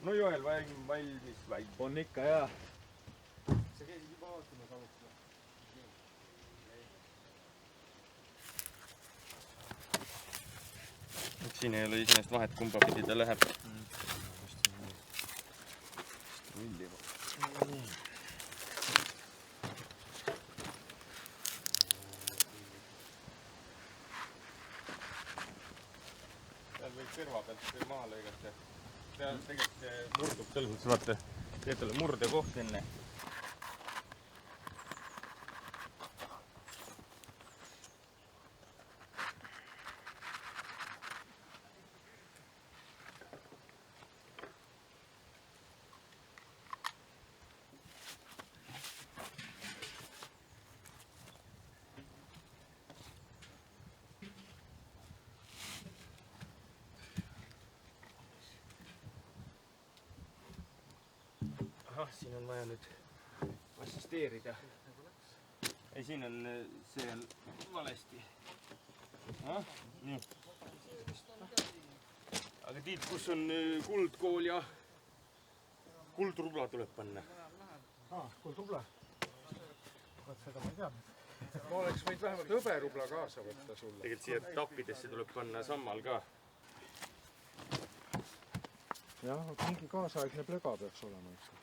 No Joel valmis vaid. On ikka jah. Sa käisid juba vaatama kaluks. Siin ei ole isenest vahet, kumba pidi ta läheb. Seal võib kõrva pealt maha lõigata. Tegelikult see murdub tõlgus, vaata. See tuleb murde koht enne. Ahah, siin on vaja nüüd assisteerida. Ei, siin on see on valesti. Nii. Aga Tiit, kus on kuldkool ja kuldrubla tuleb panna? Kuldrubla? Seda ma ei teadnud. Ma oleks võid vähemalt hõberubla kaasa võtta sulle. Tegelikult siia tappidesse tuleb panna sammal ka. Jah, mingi kaasaegne plöga peaks olema ikka.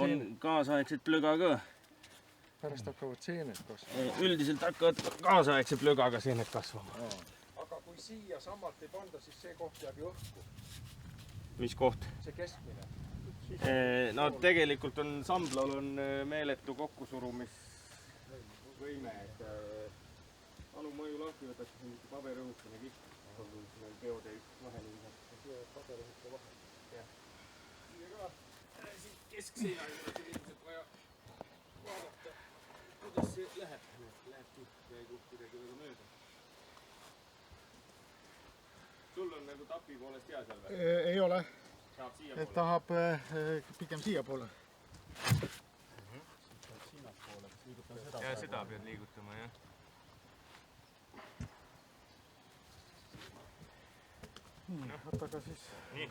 On kaasaegset plöga ka. Pärast hakkavad seened kasvama. Üldiselt hakkavad kaasaegse plögaga seened kasvama. Aga kui siia sammalt ei panda, siis see koht jääb ju õhku. Mis koht? See keskmine. No tegelikult on samblal on meeletu kokkusurumisvõime, et alumõju lahti võtaks mingite paberõhukene kiht. Siin on peode üks vahel. Siia paberõhuke vahel. Jah. Siia ka. Keskseina juurde ilmselt vaja vaadata, kuidas see läheb. Läheb tihti kuidagi väga mööda. Sul on nagu tapi poolest hea seal või? Ei ole. Tahab siia poole? Tahab pigem siia poole. Ja seda pead liigutama, jah. Nii, võta ka siis. Nii.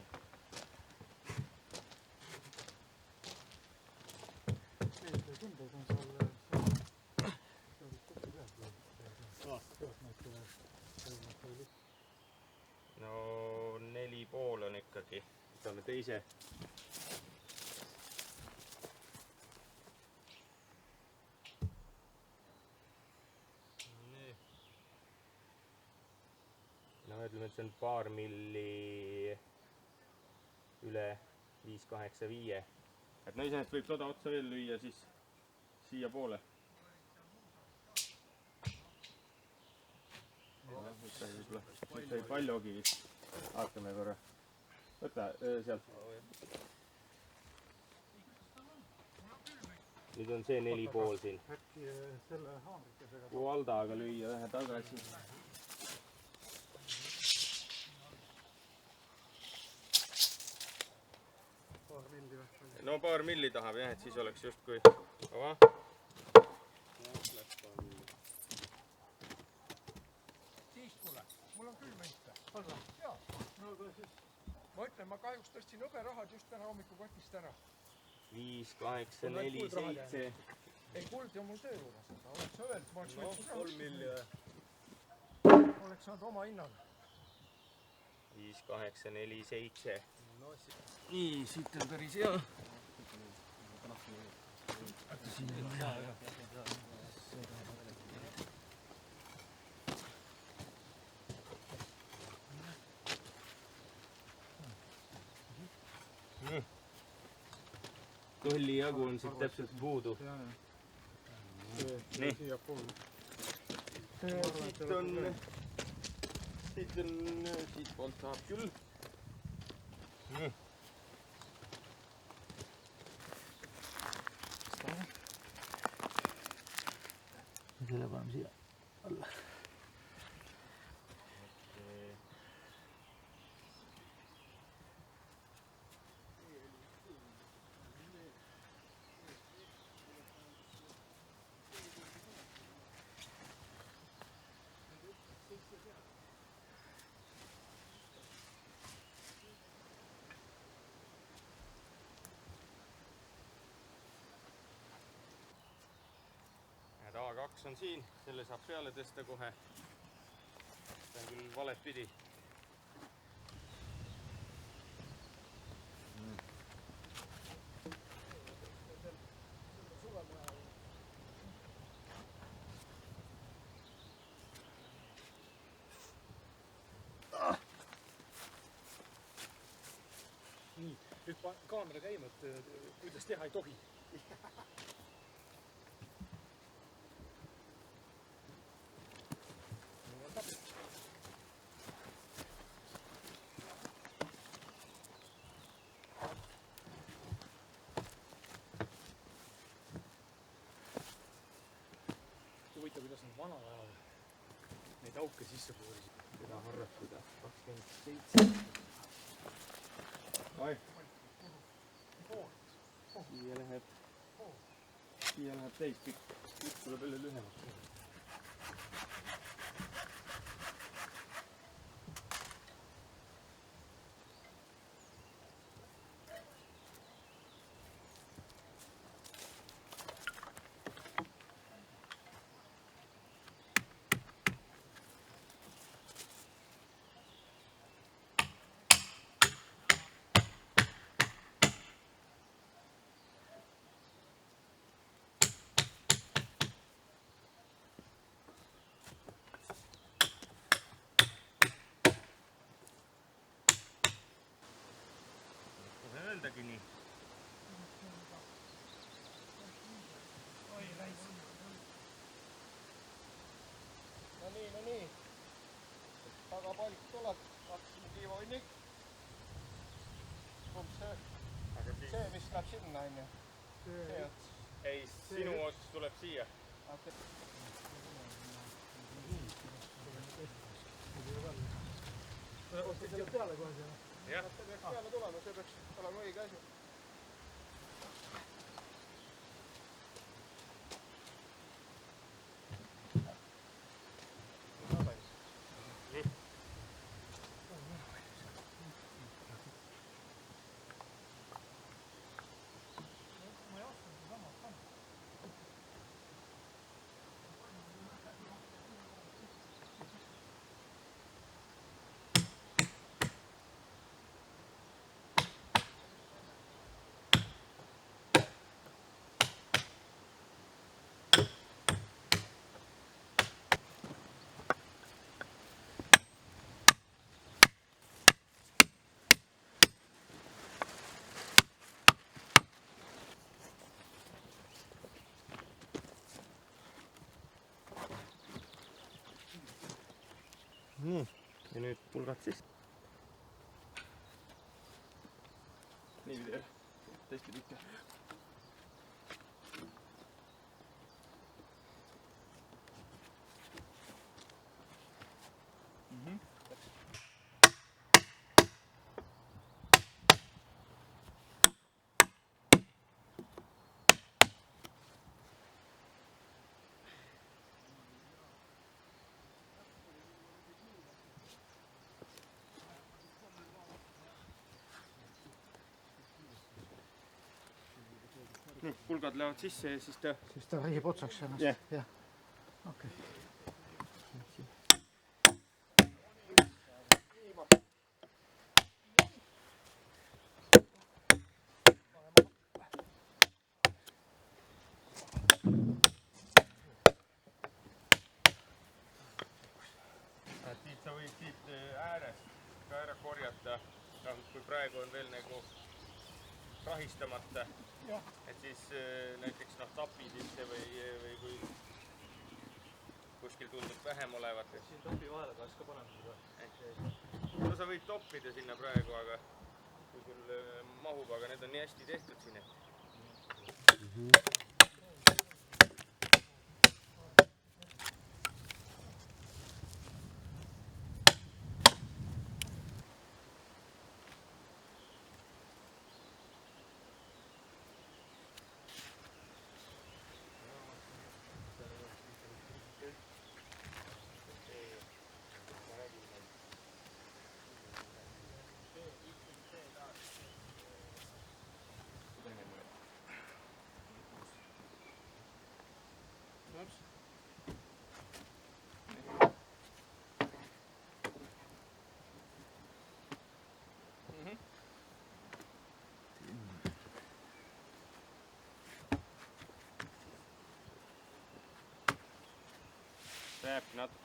No 4,5 on ikkagi. Võtame teise. No ütleme, et see on paar milli üle 5,85. Et no iseenesest võib soda otsa veel lüüa siis siia poole. Võtta ei paljugi vist. Vaatame korra. Võta sealt. Nüüd on see 4,5 siin. Äkki selle haamrikesega. Kui Aldaga lüüa vähe tagasi. No paar milli tahab jah, et siis oleks justkui kava. Mul on küll mõista. Jaa, no aga siis. Ma ütlen, ma kahjuks tõstsin hõberahad just täna hommiku kotist ära. 5, 8, 4, 7. Ei, kuld on mul töö juures. Oleks öelnud, ma oleks võtnud 3 milli. Oleks saanud oma hinnaga. 5, 8, 4, 7. Nii, siit on päris hea. Siin on hea. Tolli jagu on siit täpselt puudu. Nii. Siit poolt saab küll. Selle paneme siia alla. aks on siin, selle saab peale tõsta kohe. See on küll valet pidi. Nii, nüüd kaamera käima, et kuidas teha ei tohi. Huvitav, kuidas nad vanal ajal neid auke sisse puurisid. Seda harrastada. 27. Oi. Siia läheb täis pikk. Pikk tuleb jälle lühemaks. Öeldagi nii. No nii. Tagapalik tuleb, hakkasime kiivonnik. See vist läheb sinna, on ju? See ots. Ei, sinu ots tuleb siia. Ootad selle peale kohe seal? Jah. See peaks peale tulema, see peaks olema õige asi. Nii, ja nüüd pulgad sisse. Nii video, teistpidi ikka. Nii, pulgad lähevad sisse ja siis ta... Siis ta rihib otsaks ennast. Jah. Okei. Siit sa võid siit äärest ka ära korjata, kui praegu on veel nagu rahistamata, et siis näiteks tapid üldse või kui kuskil tundub vähem olevat. Siin topi vahele kas ka panema seda? No sa võid toppida sinna praegu, aga kui sul mahub, aga need on nii hästi tehtud siin, et...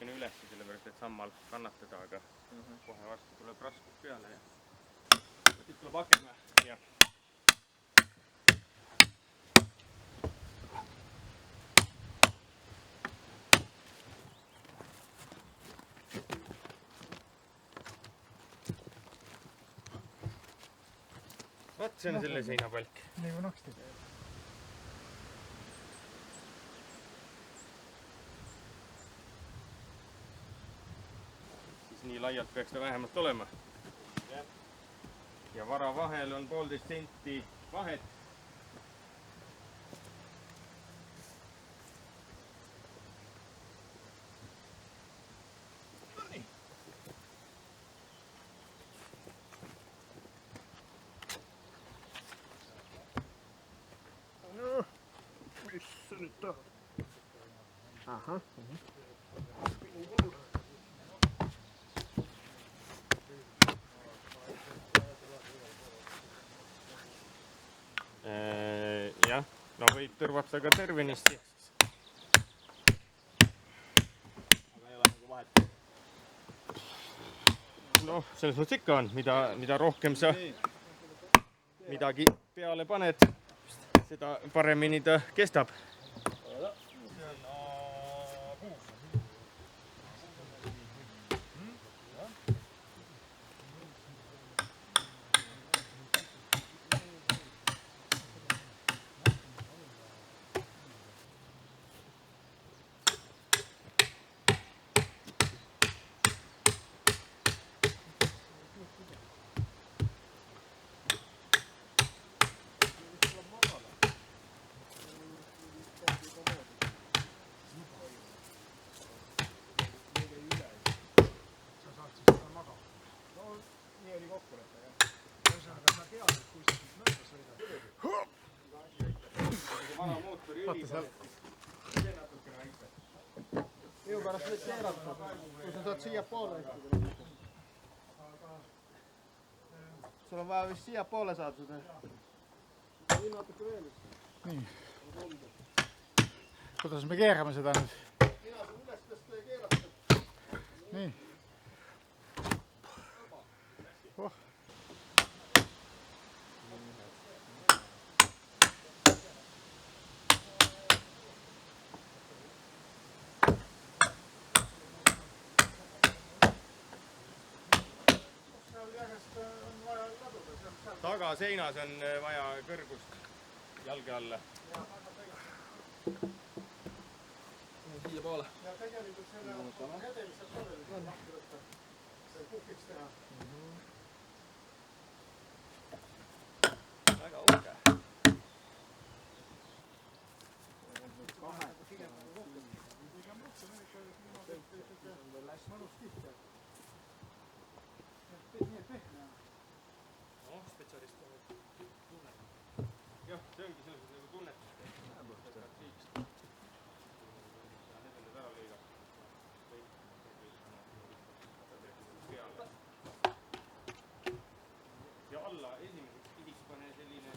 natukene üles, sellepärast et sammal kannatada, aga kohe varsti tuleb raskus peale ja siit tuleb akena ja vaat see on selle seinapalk. Nii kui naksti. Siis nii laialt peaks ta vähemalt olema. Ja vara vahel on 1,5 senti vahet. Mis sa nüüd tahad? Ahah. Jah, no võib tõrvata ka tervenisti. Aga ei ole nagu vahet. Noh, selles mõttes ikka on, mida rohkem sa midagi peale paned, seda paremini ta kestab. Jõu pärast võid keerata, kui sa saad siia poole istuda. Sul on vaja vist siia poole saada seda. Nii natuke veel vist. Nii. Kuidas me keerame seda nüüd? Mina saab üles tõsta ja keerata. Nii. Oh. Tagaseinas on vaja kõrgust jalge alla. Siia poole. Ja tegelikult selle redeliselt korralikult lahti võtta. See puhkiks teha. Väga uhke. Mõnus tihti. Nii pehme. noh, spetsialist tunnet. Jah, see ongi selles nagu tunnet. Ja alla esimeseks pidis pane selline...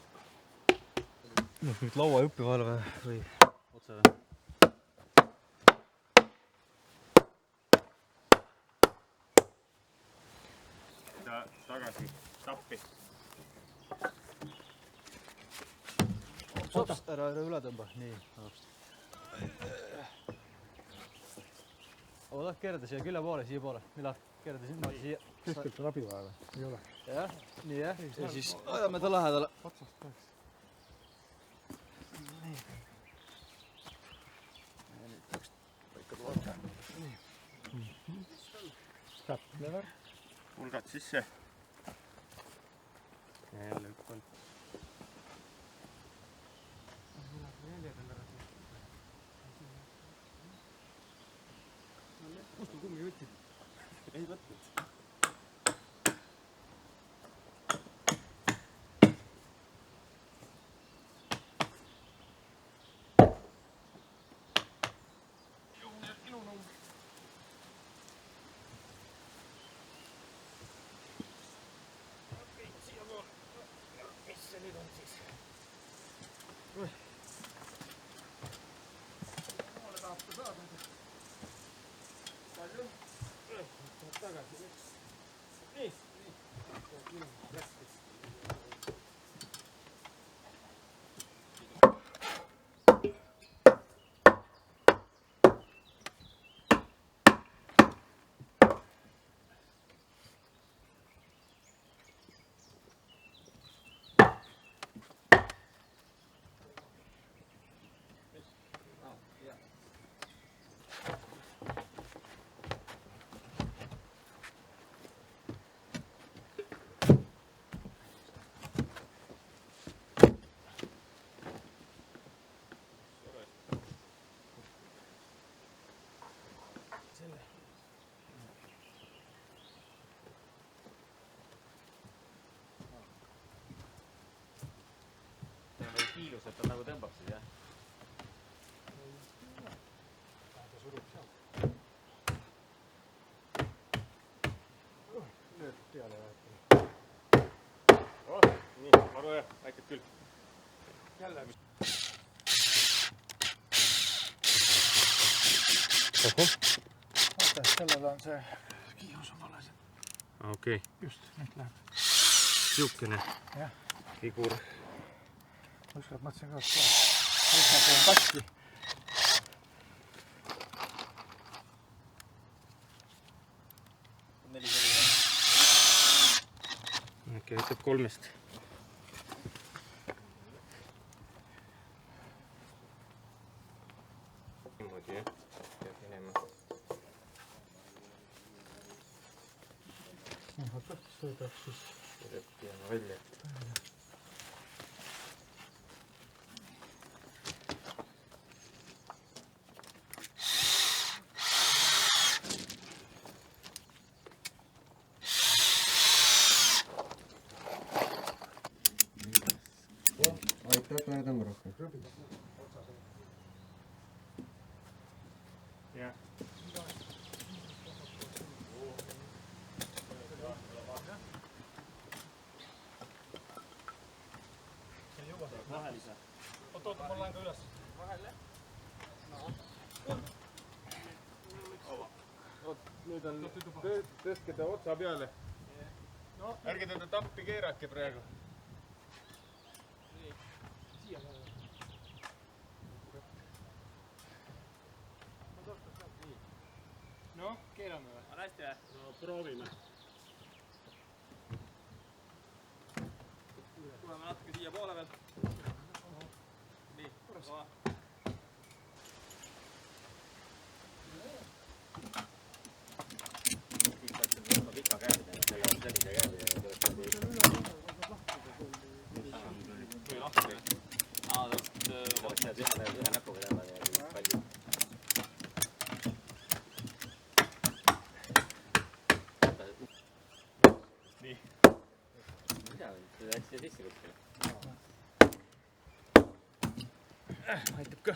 Noh, nüüd laua õppi vahele või otse või? Tagasi tappi. Oota, ära üle tõmba. Nii, oota, keerada siia külje poole, siia poole. Millal? Keerada sinna, siia. Keskelt on abi vaja või? Ei ole. Jah, nii jah. Ja siis ajame ta lähedale. Otsast peaks. Nii. Ja nüüd peaks paika tulla. Täpne värk. Pulgad sisse. Ja jälle hüppan. Kust on kummi võtsid? Ei võtnud. mõttes, et ta nagu tõmbab siis, jah? Ta surub seal. Lööd peale vahetama. Nii, maru hea, aitab küll. Jälle. Ohoh. Vaata, sellel on see kiirus on vales. Okei. Just, nüüd läheb. Siukene Jah. figur. Ükskord mõtlesin ka, et ma poon katki. Okei, ütleb 3-st. Niimoodi, jah. Peab minema. Vaata, see peab siis... Peab jääma välja. Aitab, ära tõmba rohkem. Jah. Vahelise. Oot, ma lähen ka üles. Vahele. Nüüd on, tõstke ta otsa peale. Ärge teda tappi keerake praegu. Siia peale. Noh, keerame või? On hästi või? No proovime. Tuleme natuke siia poole pealt. Nii, kova. Pika käärmine, selle on sellise käärmine. Kui lahti. Pead ühe näpuga teema ja palju. Nii. Mida, see läks siia sisse kuskile? Aitab ka.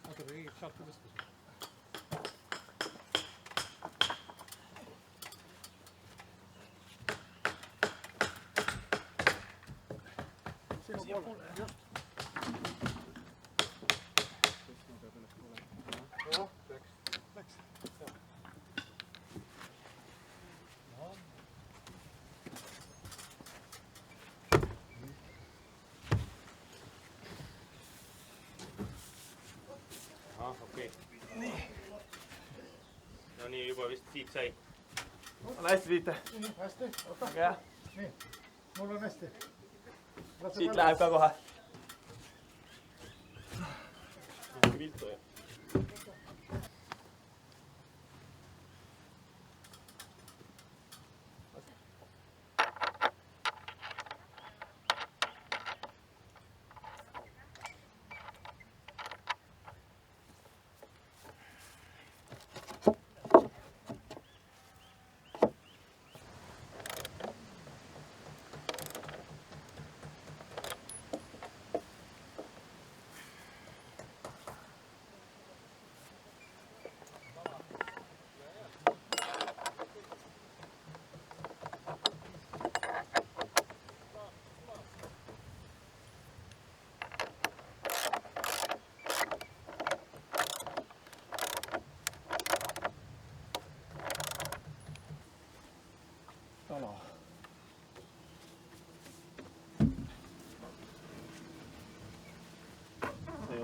Oota, kõigil saab ka tõsta. Siia poole, just. Oh, läks. Okei. No nii, juba vist siit sai. Ole hästi, Tiit. Hästi, oota. Jah. Nii, mul on hästi. Siit läheb ka kohe. Viltu jah.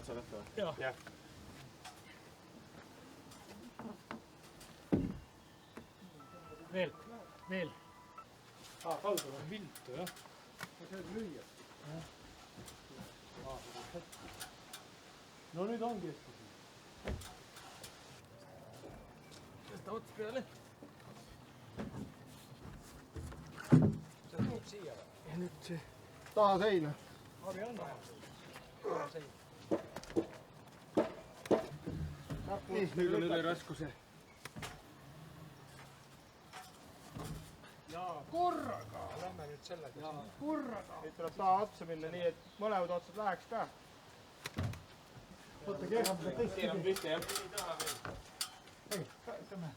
otsa võtta või? Jah. Jah. Veel. Kaldu on viltu, jah. See on lüüa. No nüüd ongi hästi. Tõsta ots peale. See tuleb siia või? Ja nüüd see... Taha seina. Harri on taha sein. Nüüd on üle raskuse. Korraga. Lähme nüüd sellega. Korraga. Nüüd tuleb taha otsa minna nii, et mõlemad otsad läheks ka. Võtta keerame seda teist. Keerame püsti, jah. Ei, ütleme.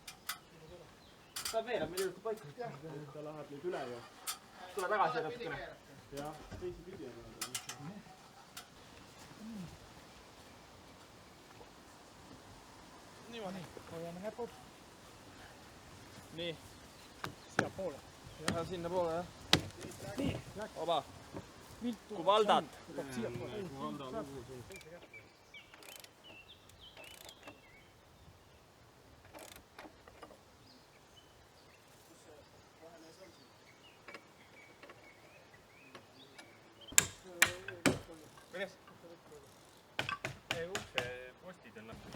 Ta veerab meil juurde paika. Ta läheb nüüd üle ja tule tagasi natukene. Jah, teisi pidi on. Niimoodi. Hoiame näpud. Nii. Siia poole. Ja sinna poole, jah. Nii. Oba. Viltu. Kui valdad. Võtad siia poole. Kui valda lugu siin. Kuidas? Ei, ukse postid on lahti.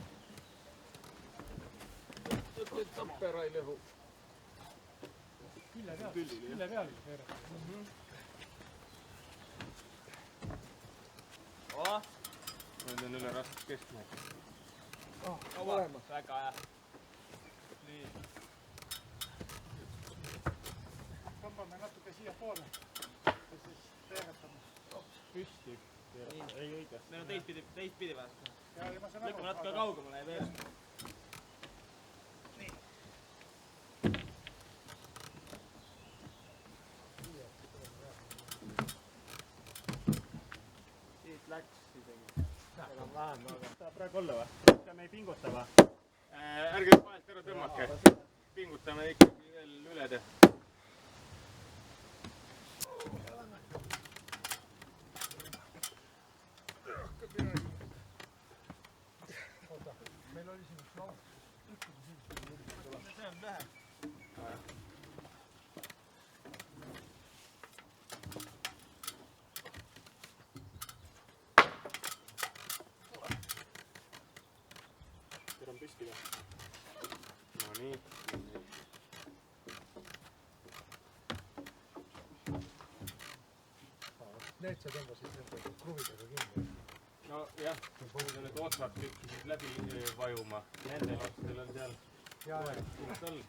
Tappera ei lõhu. Külje peal veerab. Nüüd on üle raskus keskne. Olemas. Väga hea. Nii. Tõmbame natuke siia poole. Ja siis teeretame. Püsti. Ei õige. Meil on teistpidi vähe. Ja ma saan aru. Lükkame natuke kaugemale veel. Siit läks isegi. Enam vähem, aga... Tahab praegu olla või? Me ei pinguta või? Ärge vahelt ära tõmmake. Pingutame ikkagi veel üle teha. Meil oli siin üks laud. See on vähe. Teil on püsti või? No nii. Need sa tõmbasid nende kruvidega kinni. No jah, need otsad tükkisid läbi vajuma. Nendel otsadel on seal kuust all.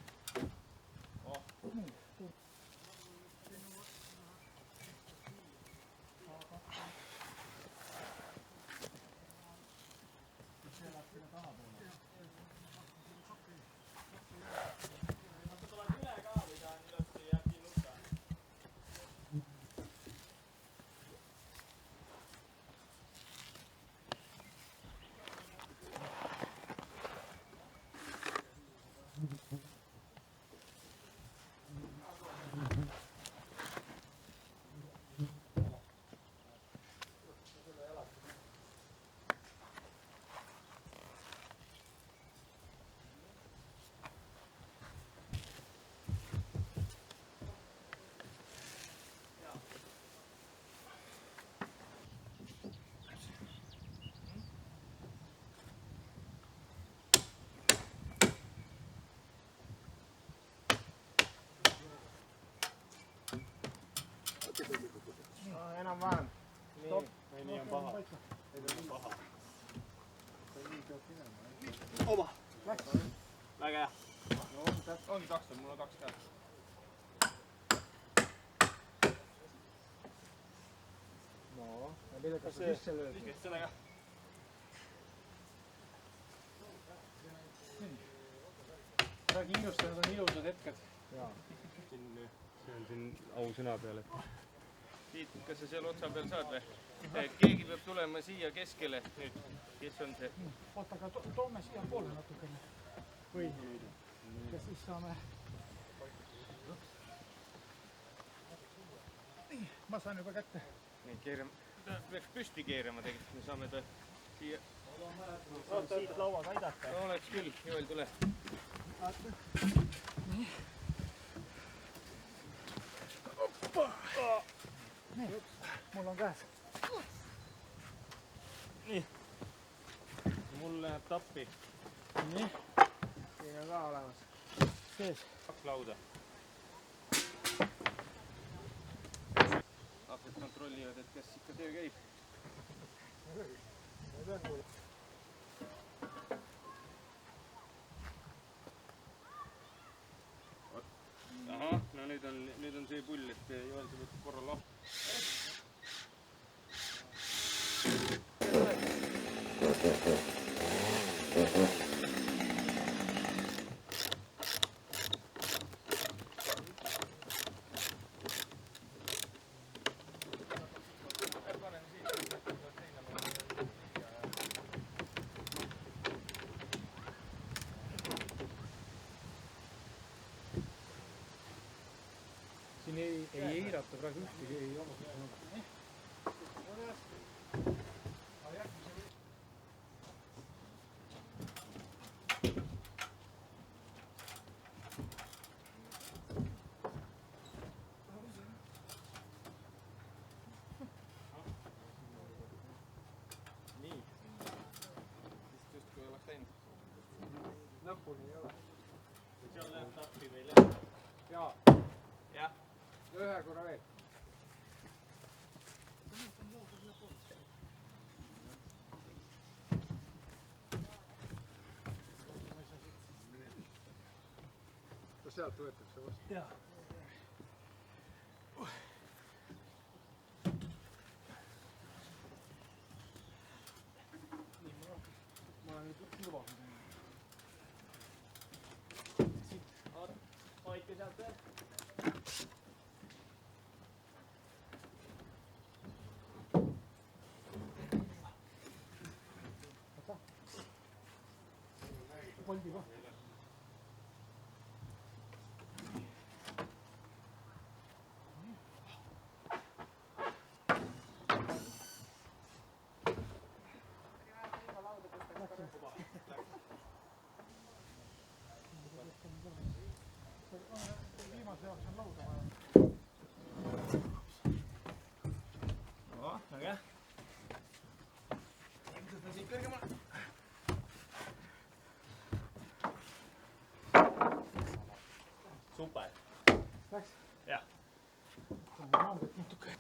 Enam-vähem. Nii, nii on paha. Nii on paha. Oba! Läks. Väga hea. No ongi 2, mul on 2 käed. No, ja millega sa sisse lööd? Liigest seda ka. Räägi ilusti, need on ilusad hetked. See on siin ausõna peal, et... Tiit, kas sa seal otsa peal saad või? Keegi peab tulema siia keskele nüüd. Kes on see? Oota, aga toome siia poole natukene. Või? Ja siis saame... Nii, ma saan juba kätte. Nii, keerame. Ta peaks püsti keerama tegelikult, me saame ta siia. siit lauaga aidata. No oleks küll, Joel, tule. nii, mul on käes. nii. mul läheb tappi. nii, siin on ka olemas. sees. kaks lauda. aknad kontrollivad, et kas ikka töö käib. ahah, no nüüd on see pull, et Joel, sa võtad korra lahti. siin ei eirata praegu ühtegi ei ole. nii. vist justkui oleks läinud. Lõpuni ei ole. seal läheb tappi veel. jaa. jah. Ühe korra veel. kas sealt võetakse vastu? jaa. ma olen nüüd juba. hoidke sealt veel. Poldi ka. Viimase jaoks on lauda vaja. väga. tõstan siit kõrgemale. super. Läks? jah. Maandad natuke.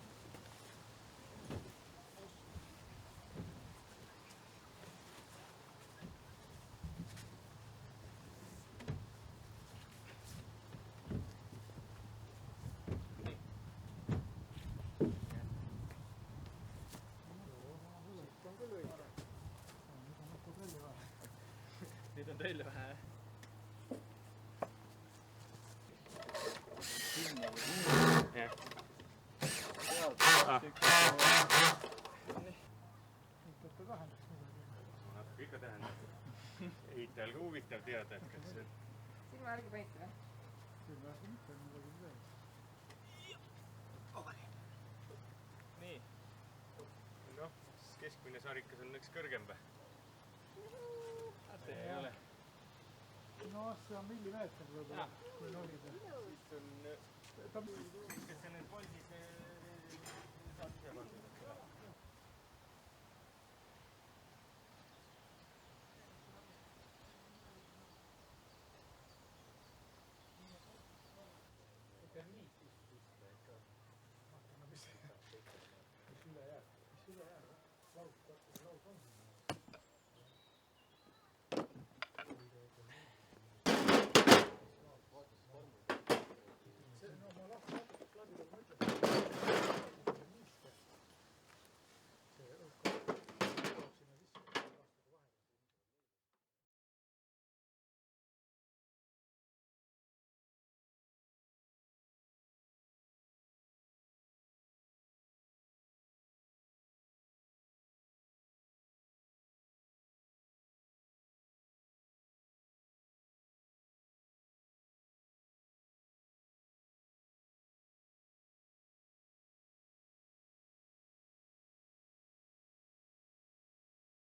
nüüd on tõlle vähe. jah. natuke ikka tähendab. ehitajal ka huvitav teada, et kas see silmavärgi panite või? nii. noh, keskmine sarikas on üks kõrgem või? ei ole. no see on millimeeter võib-olla. siit on siis, kes need voldid saad ise panna.